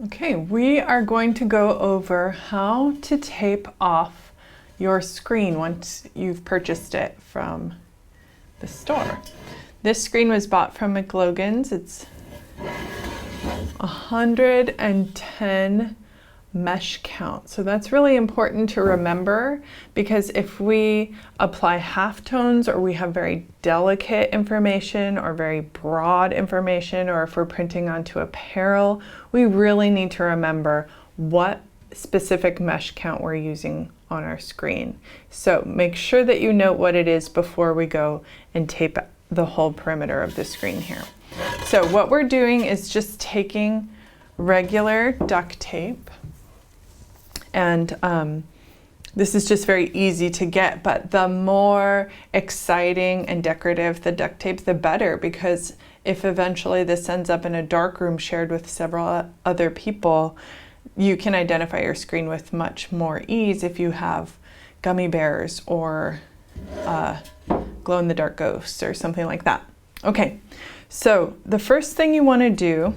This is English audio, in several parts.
Okay, we are going to go over how to tape off your screen once you've purchased it from the store. This screen was bought from McLogan's. It's 110 mesh count. So that's really important to remember, because if we apply halftones or we have very delicate information or very broad information, or if we're printing onto apparel, we really need to remember what specific mesh count we're using on our screen. So make sure that you note what it is before we go and tape the whole perimeter of the screen here. So what we're doing is just taking regular duct tape, and this is just very easy to get, but the more exciting and decorative the duct tape, the better, because if eventually this ends up in a darkroom shared with several other people, you can identify your screen with much more ease if you have gummy bears or glow-in-the-dark ghosts or something like that. Okay, so the first thing you want to do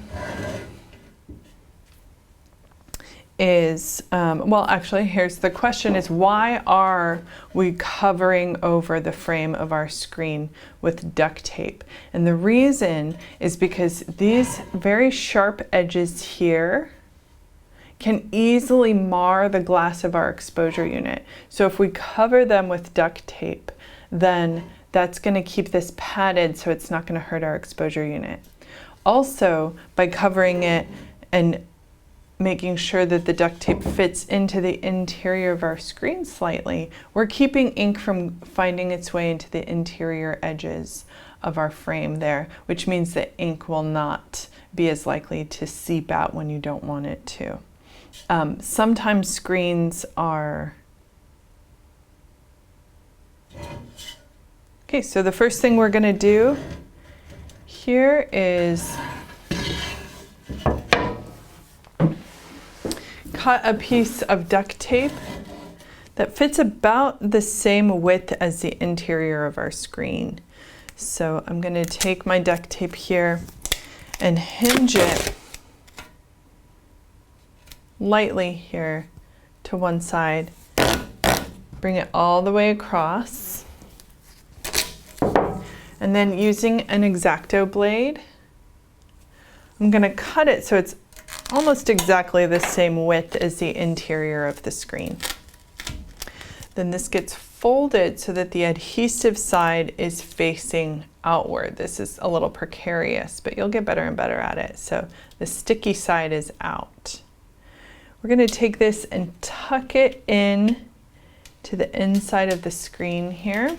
is, well, actually, here's the question is, why are we covering over the frame of our screen with duct tape? And the reason is because these very sharp edges here can easily mar the glass of our exposure unit. So if we cover them with duct tape, then that's going to keep this padded so it's not going to hurt our exposure unit. Also, by covering it and making sure that the duct tape fits into the interior of our screen slightly, we're keeping ink from finding its way into the interior edges of our frame there, which means that ink will not be as likely to seep out when you don't want it to. Sometimes screens are... Okay, so the first thing we're going to do here is cut a piece of duct tape that fits about the same width as the interior of our screen. So I'm going to take my duct tape here and hinge it lightly here to one side, bring it all the way across, and then using an X-Acto blade, I'm going to cut it so it's almost exactly the same width as the interior of the screen. Then this gets folded so that the adhesive side is facing outward. This is a little precarious, but you'll get better and better at it. So the sticky side is out. We're going to take this and tuck it in to the inside of the screen here,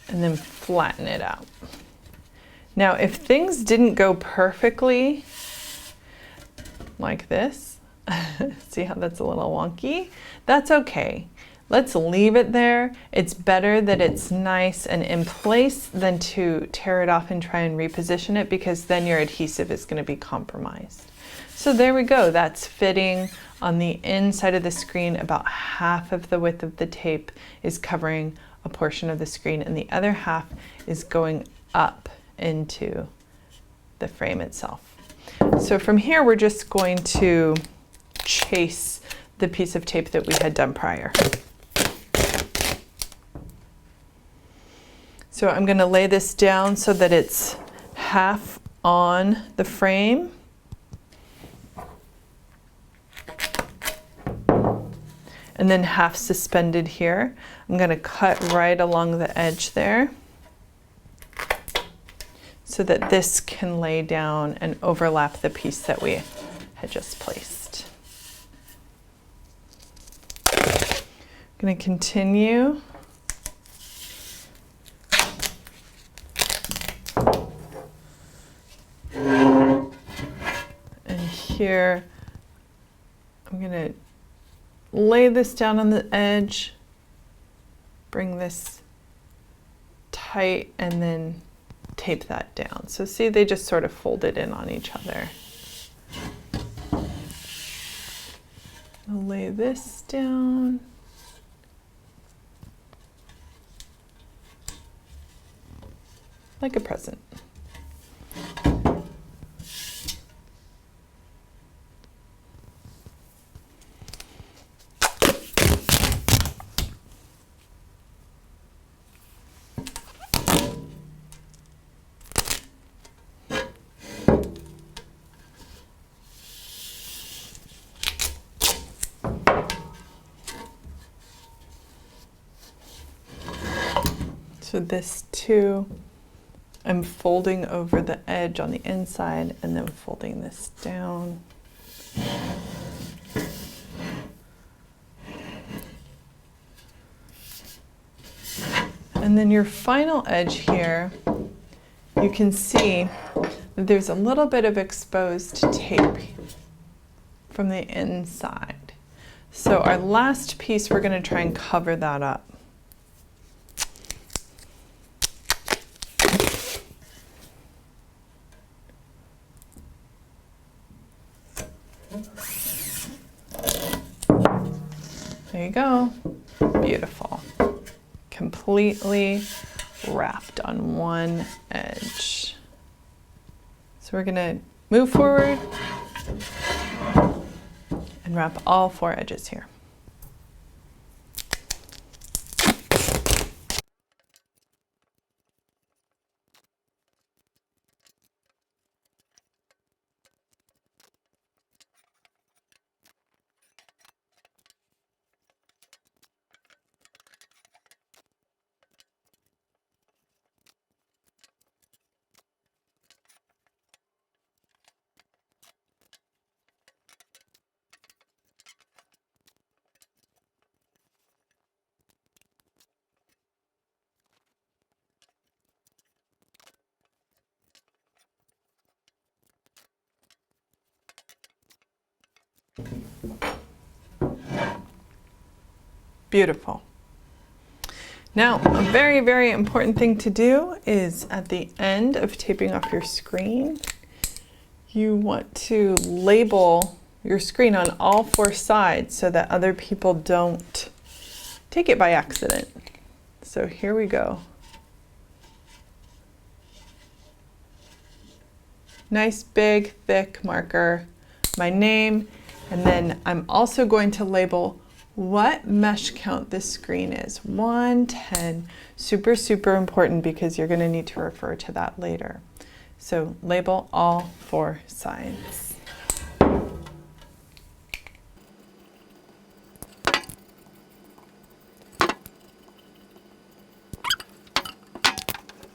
and then flatten it out. Now, if things didn't go perfectly like this, see how that's a little wonky? That's okay. Let's leave it there. It's better that it's nice and in place than to tear it off and try and reposition it, because then your adhesive is going to be compromised. So there we go. That's fitting on the inside of the screen. About half of the width of the tape is covering a portion of the screen, and the other half is going up into the frame itself. So from here, we're just going to chase the piece of tape that we had done prior. So I'm going to lay this down so that it's half on the frame. And then half suspended here. I'm going to cut right along the edge there so that this can lay down and overlap the piece that we had just placed. I'm going to continue. And here I'm going to lay this down on the edge, bring this tight, and then tape that down. So see, they just sort of folded in on each other. I'll lay this down. Like a present. So this too, I'm folding over the edge on the inside and then folding this down. And then your final edge here, you can see that there's a little bit of exposed tape from the inside. So our last piece, we're going to try and cover that up. There you go. Beautiful. Completely wrapped on one edge. So we're going to move forward and wrap all 4 edges here. Beautiful. Now, a very, very important thing to do is at the end of taping off your screen, you want to label your screen on all 4 sides so that other people don't take it by accident. So here we go. Nice big thick marker, my name, and then I'm also going to label what mesh count this screen is. 110, super, super important because you're going to need to refer to that later. So label all 4 sides.